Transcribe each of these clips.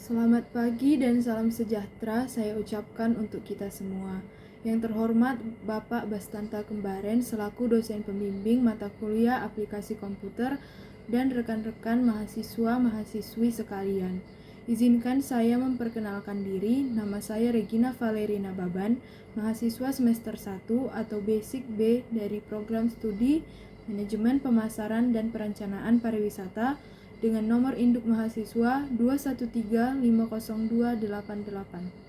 Selamat pagi dan salam sejahtera saya ucapkan untuk kita semua. Yang terhormat Bapak Bastanta Kembaren selaku dosen pembimbing mata kuliah aplikasi komputer dan rekan-rekan mahasiswa-mahasiswi sekalian. Izinkan saya memperkenalkan diri, nama saya Regina Valerina Baban, mahasiswa semester 1 atau Basic B dari program studi Manajemen Pemasaran dan Perencanaan Pariwisata dengan nomor induk mahasiswa 213502888.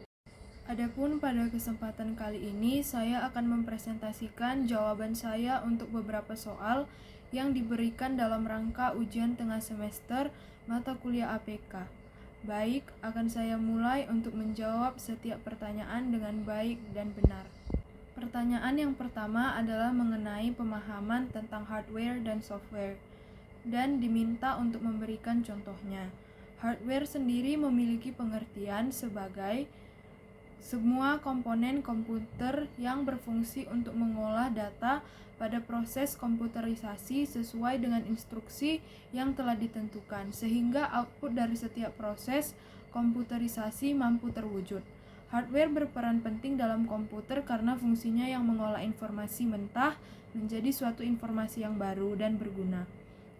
Adapun pada kesempatan kali ini saya akan mempresentasikan jawaban saya untuk beberapa soal yang diberikan dalam rangka ujian tengah semester mata kuliah APK. Baik, akan saya mulai untuk menjawab setiap pertanyaan dengan baik dan benar. Pertanyaan yang pertama adalah mengenai pemahaman tentang hardware dan software, dan diminta untuk memberikan contohnya. Hardware sendiri memiliki pengertian sebagai semua komponen komputer yang berfungsi untuk mengolah data pada proses komputerisasi sesuai dengan instruksi yang telah ditentukan, sehingga output dari setiap proses komputerisasi mampu terwujud. Hardware berperan penting dalam komputer karena fungsinya yang mengolah informasi mentah menjadi suatu informasi yang baru dan berguna.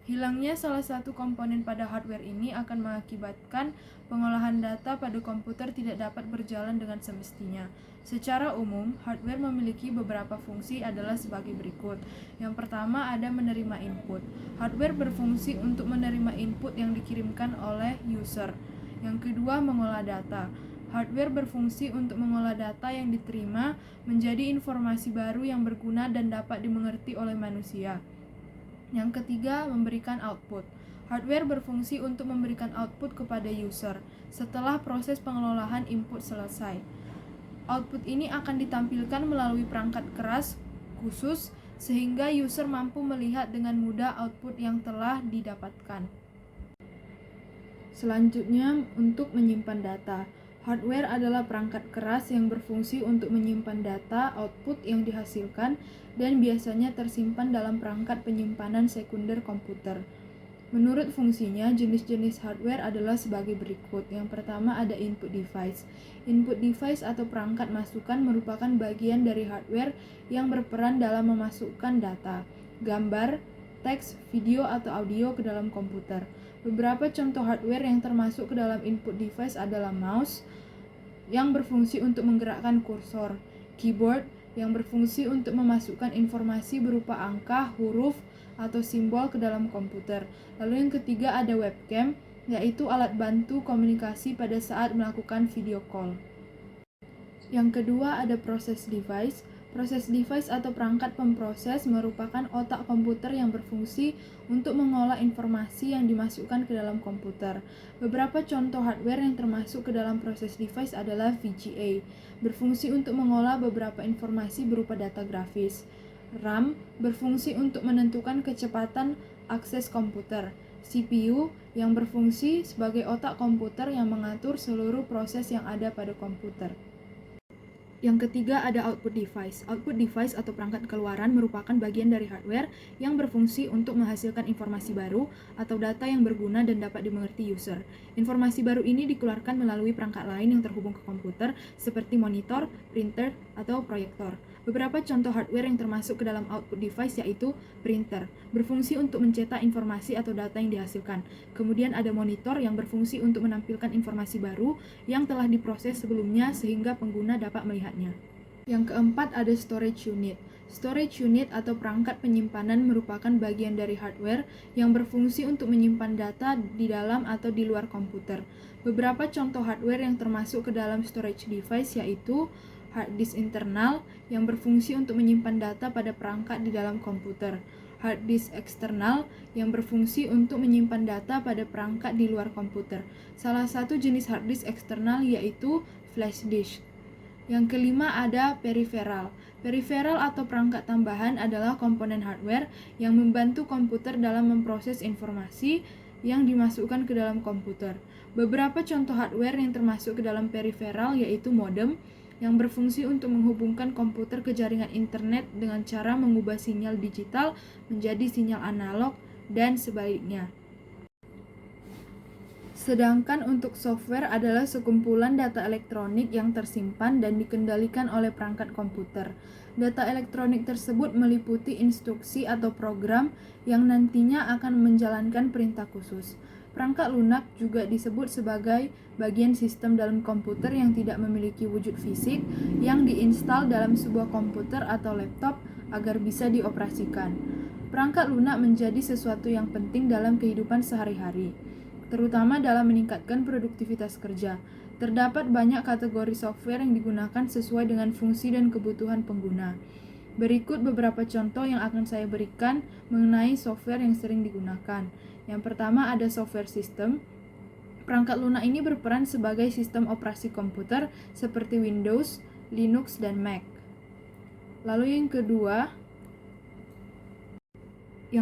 Hilangnya salah satu komponen pada hardware ini akan mengakibatkan pengolahan data pada komputer tidak dapat berjalan dengan semestinya. Secara umum, hardware memiliki beberapa fungsi adalah sebagai berikut. Yang pertama ada menerima input. Hardware berfungsi untuk menerima input yang dikirimkan oleh user. Yang kedua, mengolah data. Hardware berfungsi untuk mengolah data yang diterima menjadi informasi baru yang berguna dan dapat dimengerti oleh manusia. Yang ketiga, memberikan output. Hardware berfungsi untuk memberikan output kepada user setelah proses pengelolaan input selesai. Output ini akan ditampilkan melalui perangkat keras khusus sehingga user mampu melihat dengan mudah output yang telah didapatkan. Selanjutnya, untuk menyimpan data. Hardware adalah perangkat keras yang berfungsi untuk menyimpan data output yang dihasilkan dan biasanya tersimpan dalam perangkat penyimpanan sekunder komputer. Menurut fungsinya, jenis-jenis hardware adalah sebagai berikut. Yang pertama ada input device. Input device atau perangkat masukan merupakan bagian dari hardware yang berperan dalam memasukkan data, gambar, teks, video, atau audio ke dalam komputer. Beberapa contoh hardware yang termasuk ke dalam input device adalah mouse yang berfungsi untuk menggerakkan kursor, keyboard yang berfungsi untuk memasukkan informasi berupa angka, huruf, atau simbol ke dalam komputer. Lalu yang ketiga ada webcam, yaitu alat bantu komunikasi pada saat melakukan video call. Yang kedua ada process device. Proses device atau perangkat pemproses merupakan otak komputer yang berfungsi untuk mengolah informasi yang dimasukkan ke dalam komputer. Beberapa contoh hardware yang termasuk ke dalam proses device adalah VGA, berfungsi untuk mengolah beberapa informasi berupa data grafis. RAM berfungsi untuk menentukan kecepatan akses komputer. CPU yang berfungsi sebagai otak komputer yang mengatur seluruh proses yang ada pada komputer. Yang ketiga ada output device. Output device atau perangkat keluaran merupakan bagian dari hardware yang berfungsi untuk menghasilkan informasi baru atau data yang berguna dan dapat dimengerti user. Informasi baru ini dikeluarkan melalui perangkat lain yang terhubung ke komputer seperti monitor, printer, atau proyektor. Beberapa contoh hardware yang termasuk ke dalam output device yaitu printer, berfungsi untuk mencetak informasi atau data yang dihasilkan. Kemudian ada monitor yang berfungsi untuk menampilkan informasi baru yang telah diproses sebelumnya sehingga pengguna dapat melihatnya. Yang keempat ada storage unit. Storage unit atau perangkat penyimpanan merupakan bagian dari hardware yang berfungsi untuk menyimpan data di dalam atau di luar komputer. Beberapa contoh hardware yang termasuk ke dalam storage device yaitu hard disk internal yang berfungsi untuk menyimpan data pada perangkat di dalam komputer, hard disk eksternal yang berfungsi untuk menyimpan data pada perangkat di luar komputer. Salah satu jenis hard disk eksternal yaitu flash disk. Yang kelima ada peripheral. Peripheral atau perangkat tambahan adalah komponen hardware yang membantu komputer dalam memproses informasi yang dimasukkan ke dalam komputer. Beberapa contoh hardware yang termasuk ke dalam peripheral yaitu modem yang berfungsi untuk menghubungkan komputer ke jaringan internet dengan cara mengubah sinyal digital menjadi sinyal analog dan sebaliknya. Sedangkan untuk software adalah sekumpulan data elektronik yang tersimpan dan dikendalikan oleh perangkat komputer. Data elektronik tersebut meliputi instruksi atau program yang nantinya akan menjalankan perintah khusus. Perangkat lunak juga disebut sebagai bagian sistem dalam komputer yang tidak memiliki wujud fisik yang diinstal dalam sebuah komputer atau laptop agar bisa dioperasikan. Perangkat lunak menjadi sesuatu yang penting dalam kehidupan sehari-hari, terutama dalam meningkatkan produktivitas kerja. Terdapat banyak kategori software yang digunakan sesuai dengan fungsi dan kebutuhan pengguna. Berikut beberapa contoh yang akan saya berikan mengenai software yang sering digunakan. Yang pertama ada software system. Perangkat lunak ini berperan sebagai sistem operasi komputer seperti Windows, Linux, dan Mac. Lalu yang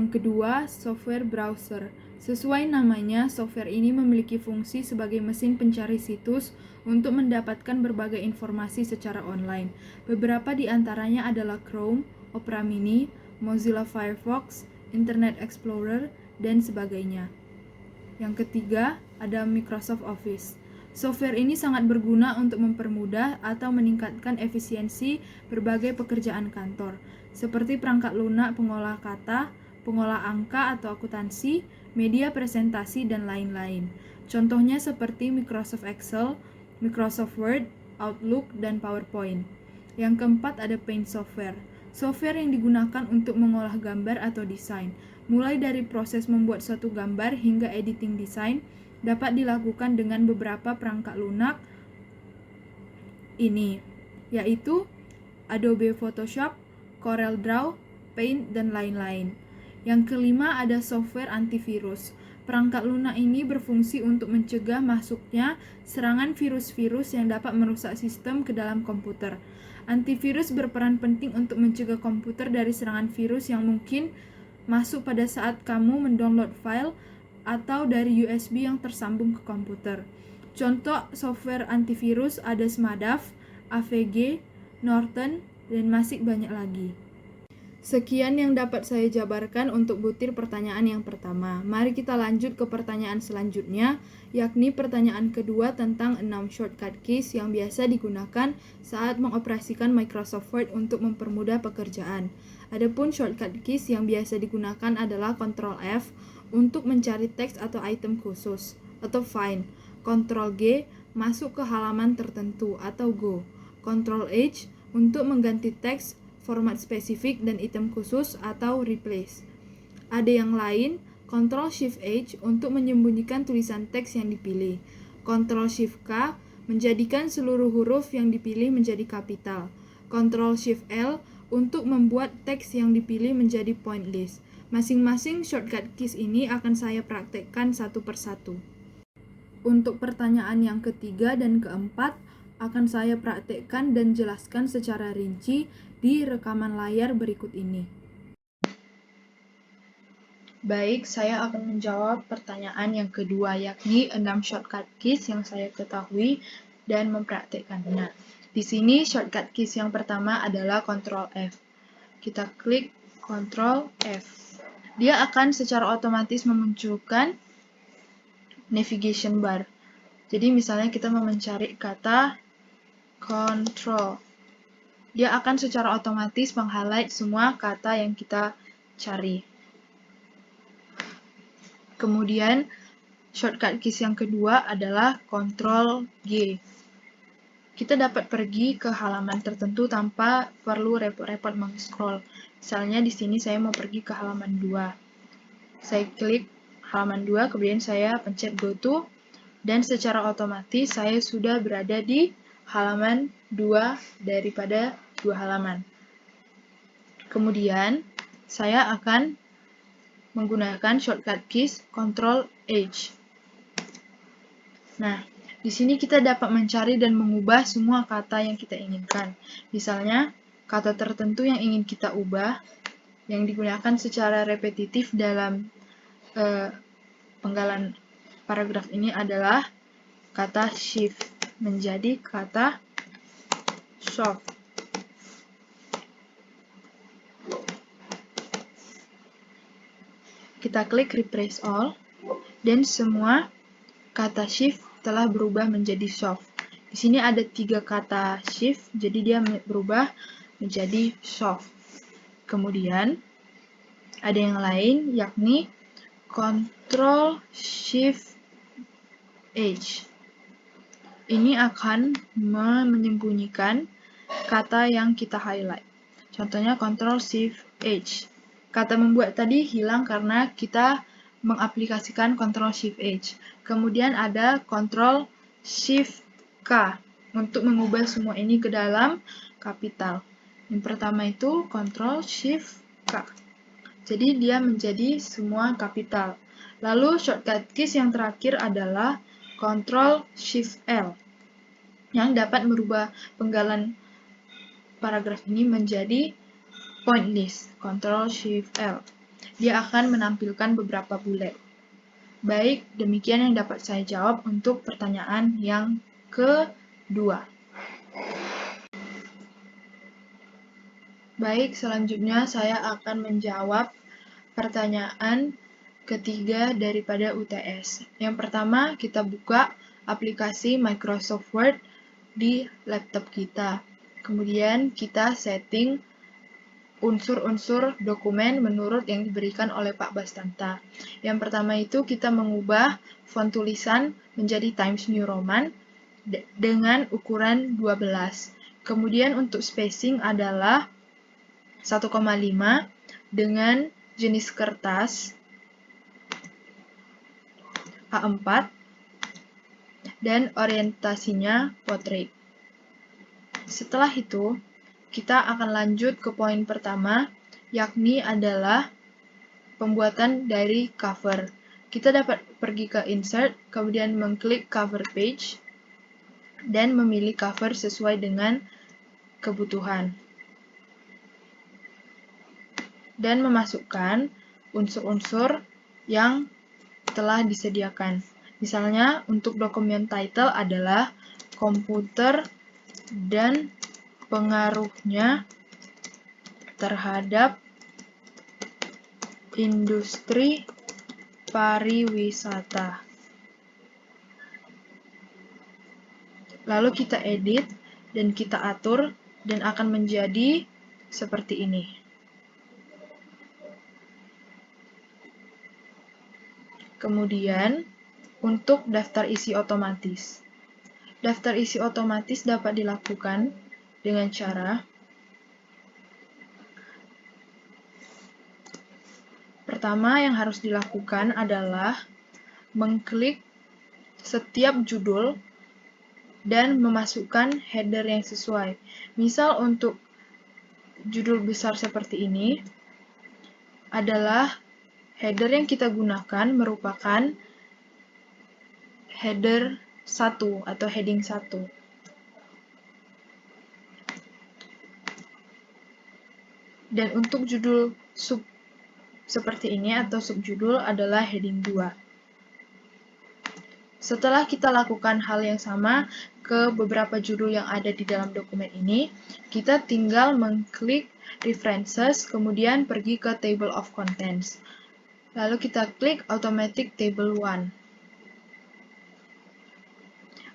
kedua, software browser. Sesuai namanya, software ini memiliki fungsi sebagai mesin pencari situs untuk mendapatkan berbagai informasi secara online. Beberapa di antaranya adalah Chrome, Opera Mini, Mozilla Firefox, Internet Explorer, dan sebagainya. Yang ketiga, ada Microsoft Office. Software ini sangat berguna untuk mempermudah atau meningkatkan efisiensi berbagai pekerjaan kantor, seperti perangkat lunak pengolah kata, pengolah angka atau akuntansi, media presentasi, dan lain-lain. Contohnya seperti Microsoft Excel, Microsoft Word, Outlook, dan PowerPoint. Yang keempat ada Paint software. Software yang digunakan untuk mengolah gambar atau desain. Mulai dari proses membuat suatu gambar hingga editing desain dapat dilakukan dengan beberapa perangkat lunak ini, yaitu Adobe Photoshop, Corel Draw, Paint, dan lain-lain. Yang kelima ada software antivirus. Perangkat lunak ini berfungsi untuk mencegah masuknya serangan virus-virus yang dapat merusak sistem ke dalam komputer. Antivirus berperan penting untuk mencegah komputer dari serangan virus yang mungkin masuk pada saat kamu mendownload file atau dari USB yang tersambung ke komputer. Contoh software antivirus ada Smadaf, AVG, Norton, dan masih banyak lagi. Sekian yang dapat saya jabarkan untuk butir pertanyaan yang pertama. Mari kita lanjut ke pertanyaan selanjutnya, yakni pertanyaan kedua tentang 6 shortcut keys yang biasa digunakan saat mengoperasikan Microsoft Word untuk mempermudah pekerjaan. Adapun shortcut keys yang biasa digunakan adalah Ctrl F untuk mencari teks atau item khusus, atau Find. Ctrl G masuk ke halaman tertentu, atau Go. Ctrl H untuk mengganti teks, format spesifik, dan item khusus, atau Replace. Ada yang lain, Ctrl-Shift-H untuk menyembunyikan tulisan teks yang dipilih. Ctrl-Shift-K menjadikan seluruh huruf yang dipilih menjadi kapital. Ctrl-Shift-L untuk membuat teks yang dipilih menjadi pointless. Masing-masing shortcut keys ini akan saya praktekkan satu persatu. Untuk pertanyaan yang ketiga dan keempat, akan saya praktekkan dan jelaskan secara rinci di rekaman layar berikut ini. Baik, saya akan menjawab pertanyaan yang kedua, yakni 6 shortcut keys yang saya ketahui dan mempraktekkannya. Di sini shortcut keys yang pertama adalah Ctrl F. Kita klik Ctrl F. Dia akan secara otomatis memunculkan navigation bar. Jadi misalnya kita mau mencari kata control. Dia akan secara otomatis meng-highlight semua kata yang kita cari. Kemudian, shortcut keys yang kedua adalah Ctrl G. Kita dapat pergi ke halaman tertentu tanpa perlu repot-repot meng-scroll. Misalnya di sini saya mau pergi ke halaman 2. Saya klik halaman 2, kemudian saya pencet Go To, dan secara otomatis saya sudah berada di halaman 2 daripada 2 halaman. Kemudian, saya akan menggunakan shortcut keys Ctrl H. Nah, di sini kita dapat mencari dan mengubah semua kata yang kita inginkan. Misalnya, kata tertentu yang ingin kita ubah, yang digunakan secara repetitif dalam penggalan paragraf ini adalah kata shift menjadi kata shop. Kita klik refresh all, dan semua kata shift telah berubah menjadi soft. Di sini ada 3 kata shift, jadi dia berubah menjadi soft. Kemudian ada yang lain, yakni Ctrl Shift H. Ini akan menyembunyikan kata yang kita highlight. Contohnya Ctrl Shift H. Kata membuat tadi hilang karena kita mengaplikasikan Ctrl Shift H. Kemudian ada Ctrl Shift K untuk mengubah semua ini ke dalam kapital. Yang pertama itu Ctrl Shift K. Jadi dia menjadi semua kapital. Lalu shortcut keys yang terakhir adalah Ctrl Shift L yang dapat merubah penggalan paragraf ini menjadi point list. Ctrl Shift L. Dia akan menampilkan beberapa bullet. Baik, demikian yang dapat saya jawab untuk pertanyaan yang kedua. Baik, selanjutnya saya akan menjawab pertanyaan ketiga daripada UTS. Yang pertama, kita buka aplikasi Microsoft Word di laptop kita. Kemudian kita setting unsur-unsur dokumen menurut yang diberikan oleh Pak Bastanta. Yang pertama itu kita mengubah font tulisan menjadi Times New Roman dengan ukuran 12. Kemudian untuk spacing adalah 1,5 dengan jenis kertas A4 dan orientasinya portrait. Setelah itu, kita akan lanjut ke poin pertama, yakni adalah pembuatan dari cover. Kita dapat pergi ke insert, kemudian mengklik cover page, dan memilih cover sesuai dengan kebutuhan. Dan memasukkan unsur-unsur yang telah disediakan. Misalnya, untuk dokumen title adalah komputer dan pengaruhnya terhadap industri pariwisata. Lalu kita edit dan kita atur dan akan menjadi seperti ini. Kemudian, untuk daftar isi otomatis. Daftar isi otomatis dapat dilakukan dengan cara pertama yang harus dilakukan adalah mengklik setiap judul dan memasukkan header yang sesuai. Misal untuk judul besar seperti ini adalah header yang kita gunakan merupakan header 1 atau heading 1. Dan untuk judul sub seperti ini atau subjudul adalah heading 2. Setelah kita lakukan hal yang sama ke beberapa judul yang ada di dalam dokumen ini, kita tinggal mengklik References, kemudian pergi ke Table of Contents. Lalu kita klik Automatic Table 1.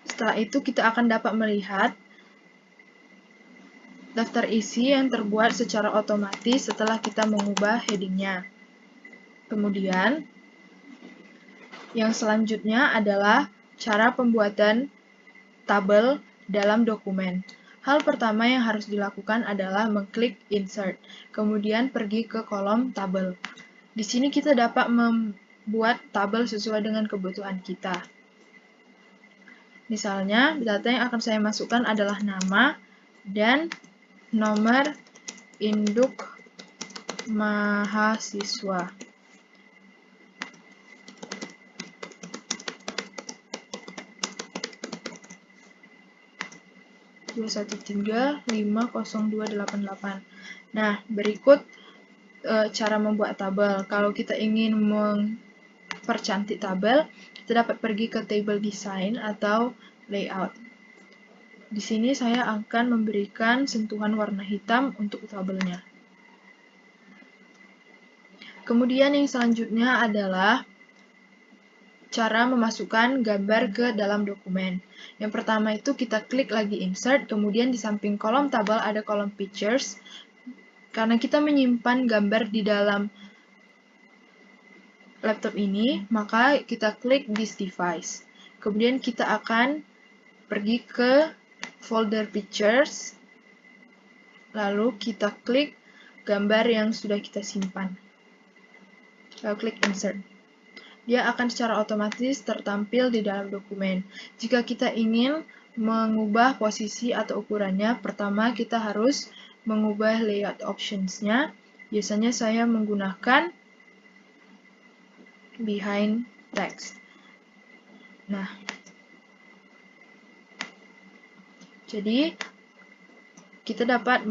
Setelah itu kita akan dapat melihat daftar isi yang terbuat secara otomatis setelah kita mengubah headingnya. Kemudian, yang selanjutnya adalah cara pembuatan tabel dalam dokumen. Hal pertama yang harus dilakukan adalah mengklik Insert, kemudian pergi ke kolom tabel. Di sini kita dapat membuat tabel sesuai dengan kebutuhan kita. Misalnya, data yang akan saya masukkan adalah nama dan nomor induk mahasiswa. Nah, berikut cara membuat tabel. Kalau kita ingin mempercantik tabel, kita dapat pergi ke table design atau layout. Di sini saya akan memberikan sentuhan warna hitam untuk tabelnya. Kemudian yang selanjutnya adalah cara memasukkan gambar ke dalam dokumen. Yang pertama itu kita klik lagi insert, kemudian di samping kolom tabel ada kolom pictures. Karena kita menyimpan gambar di dalam laptop ini, maka kita klik this device. Kemudian kita akan pergi ke folder pictures, lalu kita klik gambar yang sudah kita simpan. Lalu klik insert. Dia akan secara otomatis tertampil di dalam dokumen. Jika kita ingin mengubah posisi atau ukurannya, pertama kita harus mengubah layout options-nya. Biasanya saya menggunakan behind text. Nah, jadi kita dapat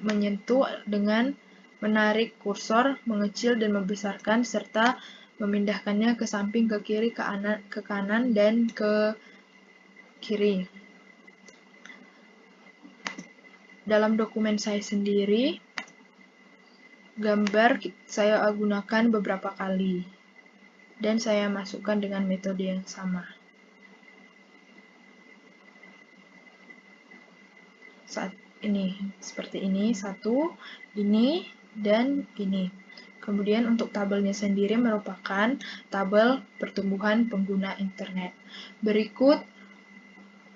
menyentuh dengan menarik kursor, mengecil dan membesarkan, serta memindahkannya ke samping, ke kiri, ke kanan, dan ke kiri. Dalam dokumen saya sendiri, gambar saya gunakan beberapa kali, dan saya masukkan dengan metode yang sama. Saat ini, seperti ini, satu, ini, dan ini. Kemudian untuk tabelnya sendiri merupakan tabel pertumbuhan pengguna internet. Berikut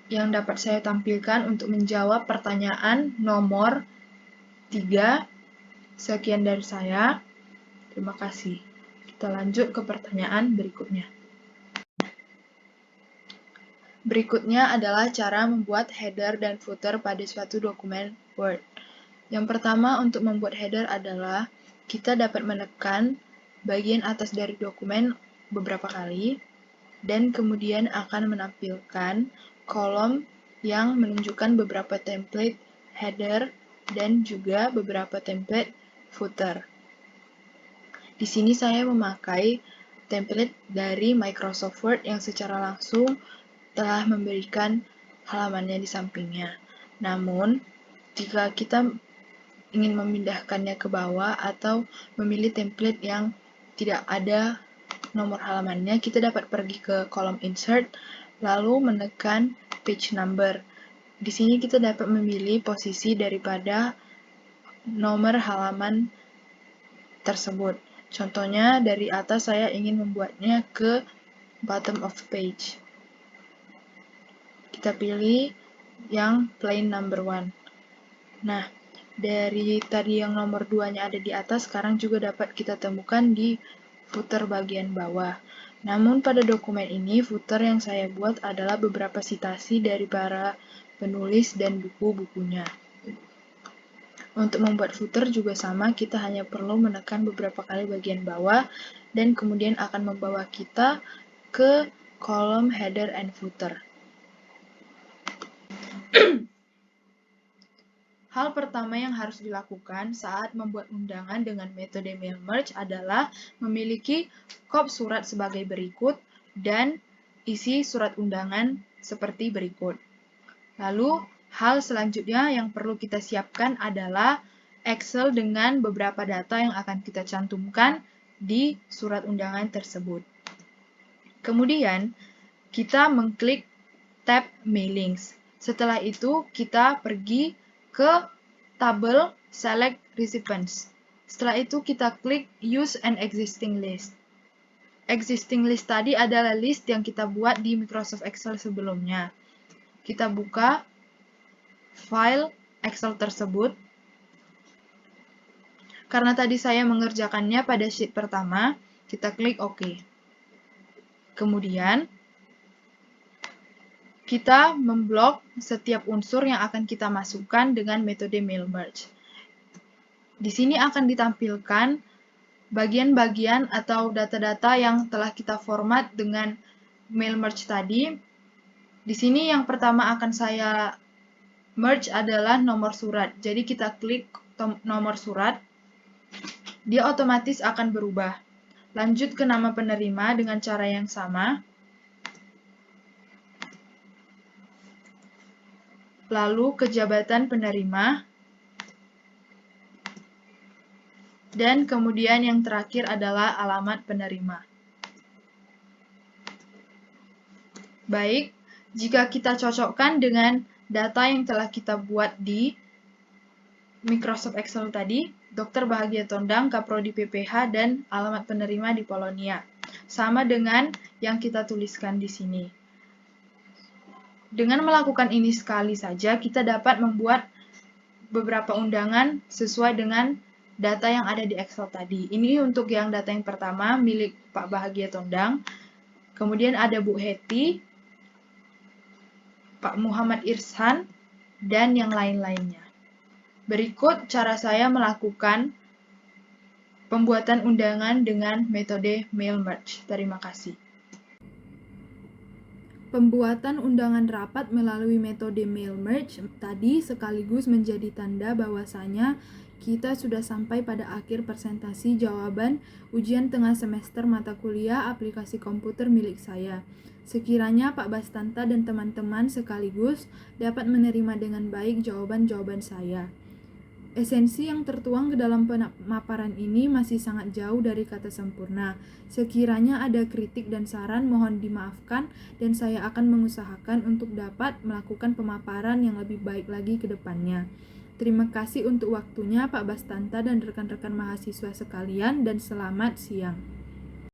yang dapat saya tampilkan untuk menjawab pertanyaan nomor 3. Sekian dari saya. Terima kasih. Kita lanjut ke pertanyaan berikutnya. Berikutnya adalah cara membuat header dan footer pada suatu dokumen Word. Yang pertama untuk membuat header adalah kita dapat menekan bagian atas dari dokumen beberapa kali, dan kemudian akan menampilkan kolom yang menunjukkan beberapa template header dan juga beberapa template footer. Di sini saya memakai template dari Microsoft Word yang secara langsung telah memberikan halamannya di sampingnya. Namun, jika kita ingin memindahkannya ke bawah atau memilih template yang tidak ada nomor halamannya, kita dapat pergi ke kolom insert, lalu menekan page number. Di sini kita dapat memilih posisi daripada nomor halaman tersebut. Contohnya dari atas saya ingin membuatnya ke bottom of page. Kita pilih yang plain number 1. Nah, dari tadi yang nomor 2-nya ada di atas, sekarang juga dapat kita temukan di footer bagian bawah. Namun pada dokumen ini, footer yang saya buat adalah beberapa sitasi dari para penulis dan buku-bukunya. Untuk membuat footer juga sama, kita hanya perlu menekan beberapa kali bagian bawah, dan kemudian akan membawa kita ke kolom header and footer. Hal pertama yang harus dilakukan saat membuat undangan dengan metode mail merge adalah memiliki kop surat sebagai berikut dan isi surat undangan seperti berikut. Lalu, hal selanjutnya yang perlu kita siapkan adalah Excel dengan beberapa data yang akan kita cantumkan di surat undangan tersebut. Kemudian, kita mengklik tab Mailings. Setelah itu, kita pergi ke tabel Select Recipients. Setelah itu, kita klik Use an Existing List. Existing list tadi adalah list yang kita buat di Microsoft Excel sebelumnya. Kita buka file Excel tersebut. Karena tadi saya mengerjakannya pada sheet pertama, kita klik OK. Kemudian, kita memblok setiap unsur yang akan kita masukkan dengan metode mail merge. Di sini akan ditampilkan bagian-bagian atau data-data yang telah kita format dengan mail merge tadi. Di sini yang pertama akan saya merge adalah nomor surat. Jadi kita klik nomor surat, dia otomatis akan berubah. Lanjut ke nama penerima dengan cara yang sama. Lalu ke jabatan penerima, dan kemudian yang terakhir adalah alamat penerima. Baik, jika kita cocokkan dengan data yang telah kita buat di Microsoft Excel tadi, Dr. Bahagia Tondang, Kaprodi PPH, dan alamat penerima di Polonia. Sama dengan yang kita tuliskan di sini. Dengan melakukan ini sekali saja, kita dapat membuat beberapa undangan sesuai dengan data yang ada di Excel tadi. Ini untuk yang data yang pertama, milik Pak Bahagia Tondang. Kemudian ada Bu Heti, Pak Muhammad Irsan, dan yang lain-lainnya. Berikut cara saya melakukan pembuatan undangan dengan metode mail merge. Terima kasih. Pembuatan undangan rapat melalui metode mail merge tadi sekaligus menjadi tanda bahwasanya kita sudah sampai pada akhir presentasi jawaban ujian tengah semester mata kuliah aplikasi komputer milik saya. Sekiranya Pak Bastanta dan teman-teman sekaligus dapat menerima dengan baik jawaban-jawaban saya. Esensi yang tertuang ke dalam pemaparan ini masih sangat jauh dari kata sempurna. Sekiranya ada kritik dan saran, mohon dimaafkan, dan saya akan mengusahakan untuk dapat melakukan pemaparan yang lebih baik lagi ke depannya. Terima kasih untuk waktunya Pak Bastanta dan rekan-rekan mahasiswa sekalian, dan selamat siang.